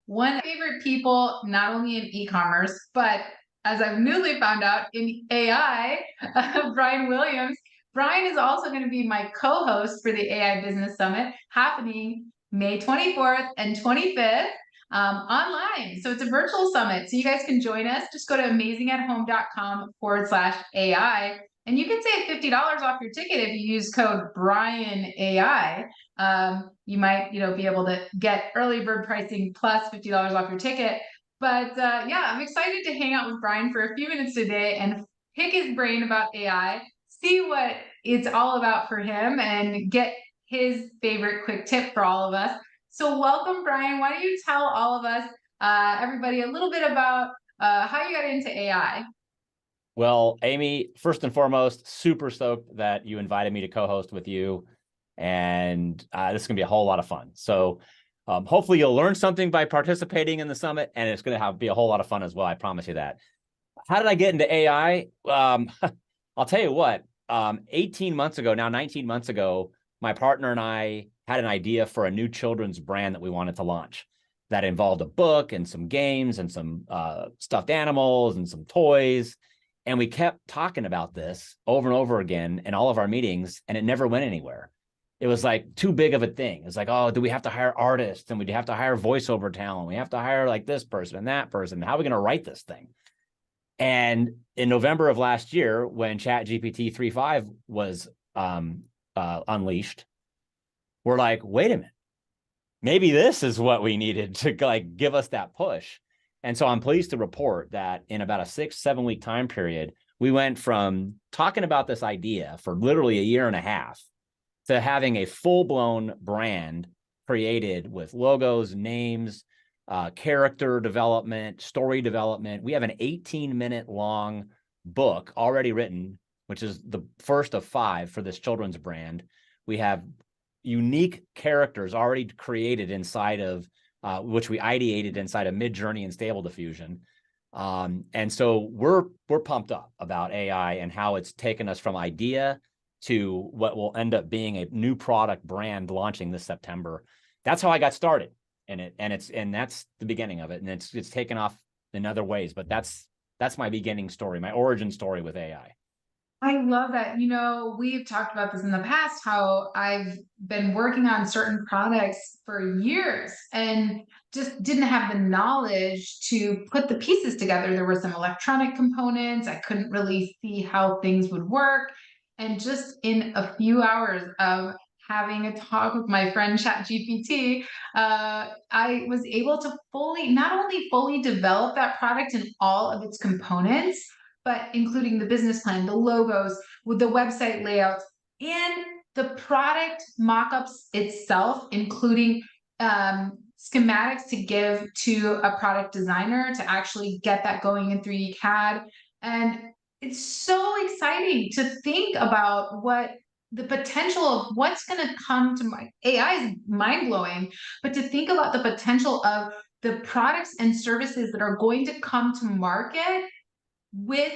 one of my favorite people, not only in e-commerce, but as I've newly found out in AI, Brian Williams. Brian is also going to be my co-host for the AI Business Summit happening May 24th and 25th online. So it's a virtual summit. So you guys can join us. Just go to amazingathome.com/AI. And you can save $50 off your ticket if you use code BRIANAI. You might, be able to get early bird pricing plus $50 off your ticket. But yeah, I'm excited to hang out with Brian for a few minutes today and pick his brain about AI, see what it's all about for him, and get his favorite quick tip for all of us. So welcome, Brian. Why don't you tell all of us, everybody, a little bit about how you got into AI? Well, Amy, first and foremost, super stoked that you invited me to co-host with you. And this is going to be a whole lot of fun. So hopefully you'll learn something by participating in the summit, and it's going to be a whole lot of fun as well. I promise you that. How did I get into AI? I'll tell you what, 19 months ago, my partner and I had an idea for a new children's brand that we wanted to launch that involved a book and some games and some stuffed animals and some toys. And we kept talking about this over and over again in all of our meetings, and it never went anywhere. It was like too big of a thing. It's like, oh, do we have to hire artists? And we have to hire voiceover talent. We have to hire like this person and that person. How are we going to write this thing? And in November of last year, when ChatGPT 3.5 was unleashed, we're like, wait a minute, maybe this is what we needed to like give us that push. And so I'm pleased to report that in about a 6-7 week time period, we went from talking about this idea for literally a year and a half to having a full-blown brand created with logos, names, character development, story development. We have an 18-minute long book already written, which is the first of 5 for this children's brand. We have unique characters already created inside of which we ideated inside of Midjourney and Stable Diffusion. And so we're pumped up about AI and how it's taken us from idea to what will end up being a new product brand launching this September. That's how I got started in it. And that's the beginning of it. And it's taken off in other ways, but that's my beginning story, my origin story with AI. I love that. We've talked about this in the past, how I've been working on certain products for years and just didn't have the knowledge to put the pieces together. There were some electronic components. I couldn't really see how things would work. And just in a few hours of having a talk with my friend ChatGPT, I was able to not only fully develop that product and all of its components, but including the business plan, the logos, with the website layouts, and the product mockups itself, including schematics to give to a product designer to actually get that going in 3D CAD. And it's so exciting to think about what the potential of what's going to come to AI is mind-blowing, but to think about the potential of the products and services that are going to come to market with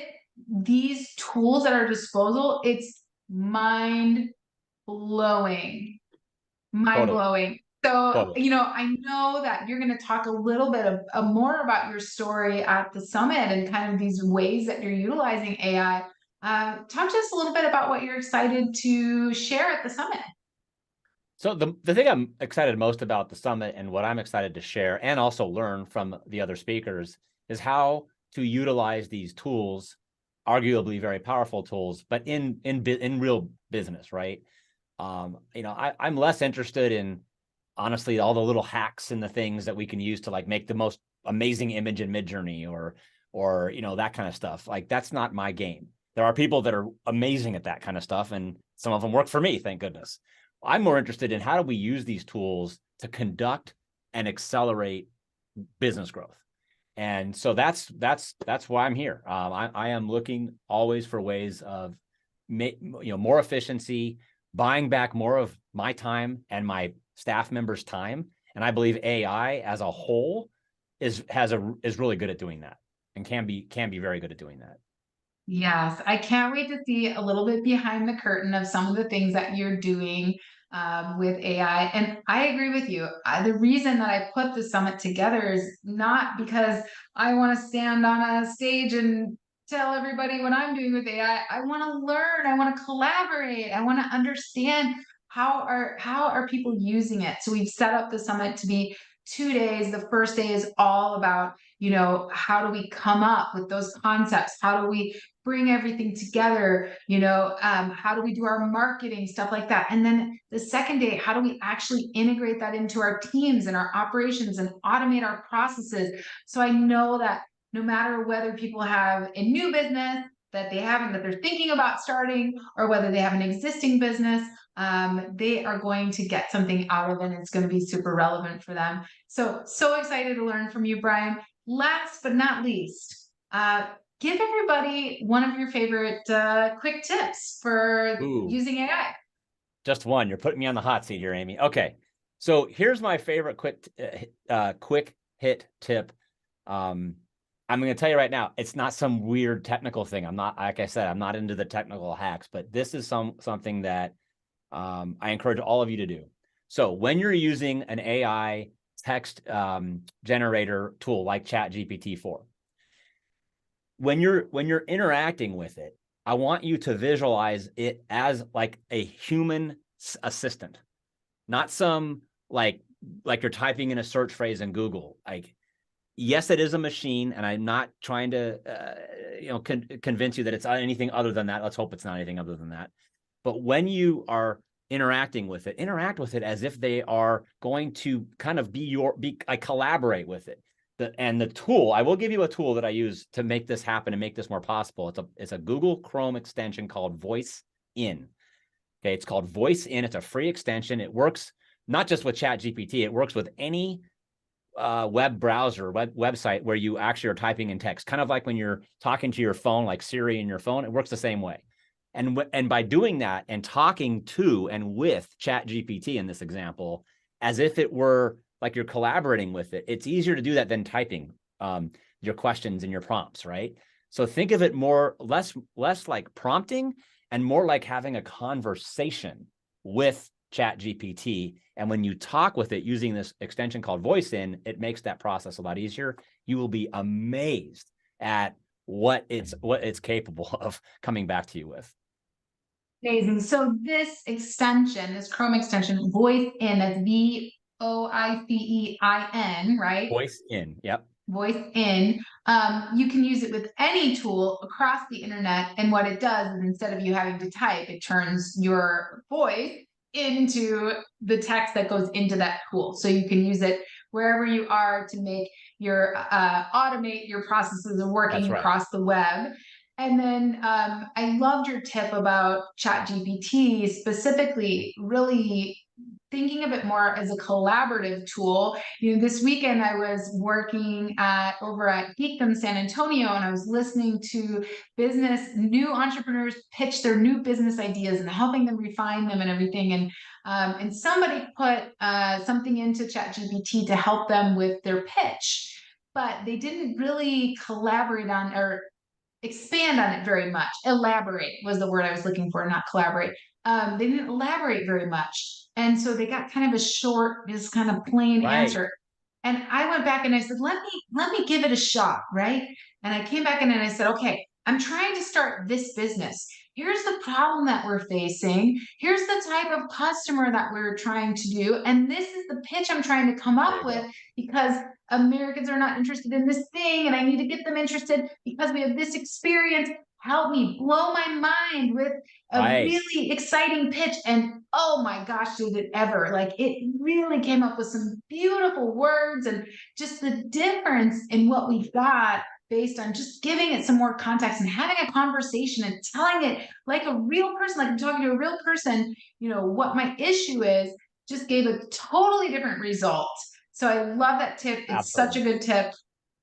these tools at our disposal, it's mind-blowing. Mind-blowing. Totally. So, I know that you're going to talk a little bit more about your story at the summit and kind of these ways that you're utilizing AI. Talk to us a little bit about what you're excited to share at the summit. So the thing I'm excited most about the summit and what I'm excited to share and also learn from the other speakers is how to utilize these tools, arguably very powerful tools, but in real business, right? I'm less interested in, honestly, all the little hacks and the things that we can use to like make the most amazing image in Midjourney or that kind of stuff. Like, that's not my game. There are people that are amazing at that kind of stuff, and some of them work for me, thank goodness. I'm more interested in how do we use these tools to conduct and accelerate business growth. And so that's why I'm here. I am looking always for ways of more efficiency, buying back more of my time and my staff members' time. And I believe AI as a whole is really good at doing that and can be very good at doing that. Yes, I can't wait to see a little bit behind the curtain of some of the things that you're doing. with AI. And I agree with you. The reason that I put the summit together is not because I want to stand on a stage and tell everybody what I'm doing with AI. I want to learn. I want to collaborate. I want to understand how are people using it. So we've set up the summit to be 2 days. The first day is all about, how do we come up with those concepts? How do we bring everything together? How do we do our marketing, stuff like that? And then the second day, how do we actually integrate that into our teams and our operations and automate our processes? So I know that no matter whether people have a new business that they haven't, that they're thinking about starting, or whether they have an existing business, they are going to get something out of it, and it's going to be super relevant for them. So excited to learn from you, Brian. Last but not least, give everybody one of your favorite quick tips for Ooh, using AI. just one. You're putting me on the hot seat here, Amy. Okay. So here's my favorite quick hit tip. I'm going to tell you right now, it's not some weird technical thing. I'm not, like I said, I'm not into the technical hacks, but this is something that I encourage all of you to do. So when you're using an AI text generator tool like ChatGPT 4, when you're interacting with it, I want you to visualize it as like a human assistant, not some like you're typing in a search phrase in Google. Like, yes, it is a machine, and I'm not trying to convince you that it's anything other than that. Let's hope it's not anything other than that. But when you are interacting with it, interact with it as if they are going to kind of collaborate with it. The tool, I will give you a tool that I use to make this happen and make this more possible. It's a Google Chrome extension called Voicein. Okay, it's called Voicein. It's a free extension. It works not just with ChatGPT. It works with any web browser, website where you actually are typing in text, kind of like when you're talking to your phone, like Siri in your phone. It works the same way. And by doing that and talking to and with ChatGPT in this example, as if it were like you're collaborating with it, it's easier to do that than typing your questions and your prompts, right? So think of it less like prompting and more like having a conversation with ChatGPT. And when you talk with it using this extension called Voicein, it makes that process a lot easier. You will be amazed at what it's capable of coming back to you with. Amazing. So this extension, this Chrome extension, Voicein, that's Voicein, right? Voicein, yep. Voicein. You can use it with any tool across the internet. And what it does is, instead of you having to type, it turns your voice into the text that goes into that tool. So you can use it wherever you are to make your automate your processes of working across the web. And then I loved your tip about ChatGPT, specifically really thinking of it more as a collaborative tool. This weekend I was working over at Geekdom San Antonio, and I was listening to new entrepreneurs pitch their new business ideas and helping them refine them and everything. And somebody put something into ChatGPT to help them with their pitch, but they didn't really collaborate on or expand on it very much. Elaborate was the word I was looking for, not collaborate. They didn't elaborate very much. And so they got kind of a short, just kind of plain answer. And I went back and I said, let me give it a shot, right? And I came back in and I said, okay, I'm trying to start this business. Here's the problem that we're facing. Here's the type of customer that we're trying to do. And this is the pitch I'm trying to come up with, because Americans are not interested in this thing, and I need to get them interested because we have this experience. Help me blow my mind with a really exciting pitch. And oh my gosh, did it ever. Like, it really came up with some beautiful words, and just the difference in what we got based on just giving it some more context and having a conversation and telling it like a real person, like I'm talking to a real person, what my issue is, just gave a totally different result. So I love that tip. It's such a good tip.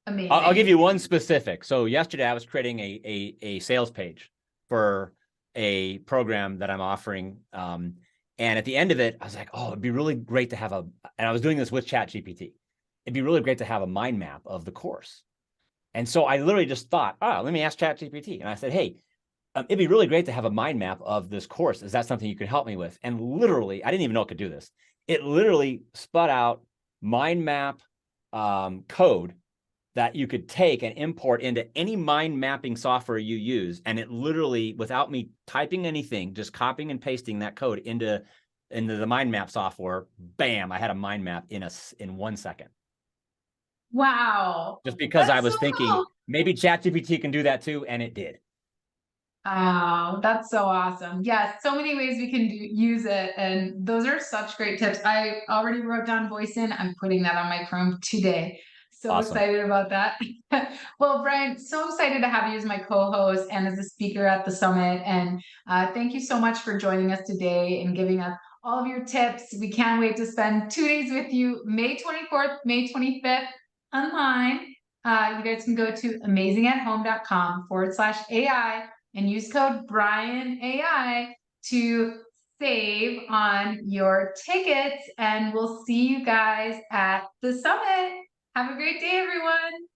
Amazing. I'll give you one specific. So yesterday I was creating a sales page for a program that I'm offering. And at the end of it, I was like, oh, it'd be really great to have and I was doing this with ChatGPT. It'd be really great to have a mind map of the course. And so I literally just thought, oh, let me ask ChatGPT. And I said, hey, it'd be really great to have a mind map of this course. Is that something you could help me with? And literally, I didn't even know it could do this. It literally sput out mind map code that you could take and import into any mind mapping software you use. And it literally, without me typing anything, just copying and pasting that code into the mind map software, bam, I had a mind map in 1 second. Wow. Just because I That's so was thinking cool. maybe ChatGPT can do that too, and it did. Oh, that's so awesome. Yes, so many ways we can use it. And those are such great tips. I already wrote down Voicein. I'm putting that on my Chrome today. So Awesome. excited about that. Well, Brian, so excited to have you as my co-host and as a speaker at the summit. And thank you so much for joining us today and giving us all of your tips. We can't wait to spend 2 days with you, May 24th, May 25th, online. You guys can go to amazingathome.com/AI and use code BrianAI to save on your tickets. And we'll see you guys at the summit. Have a great day, everyone.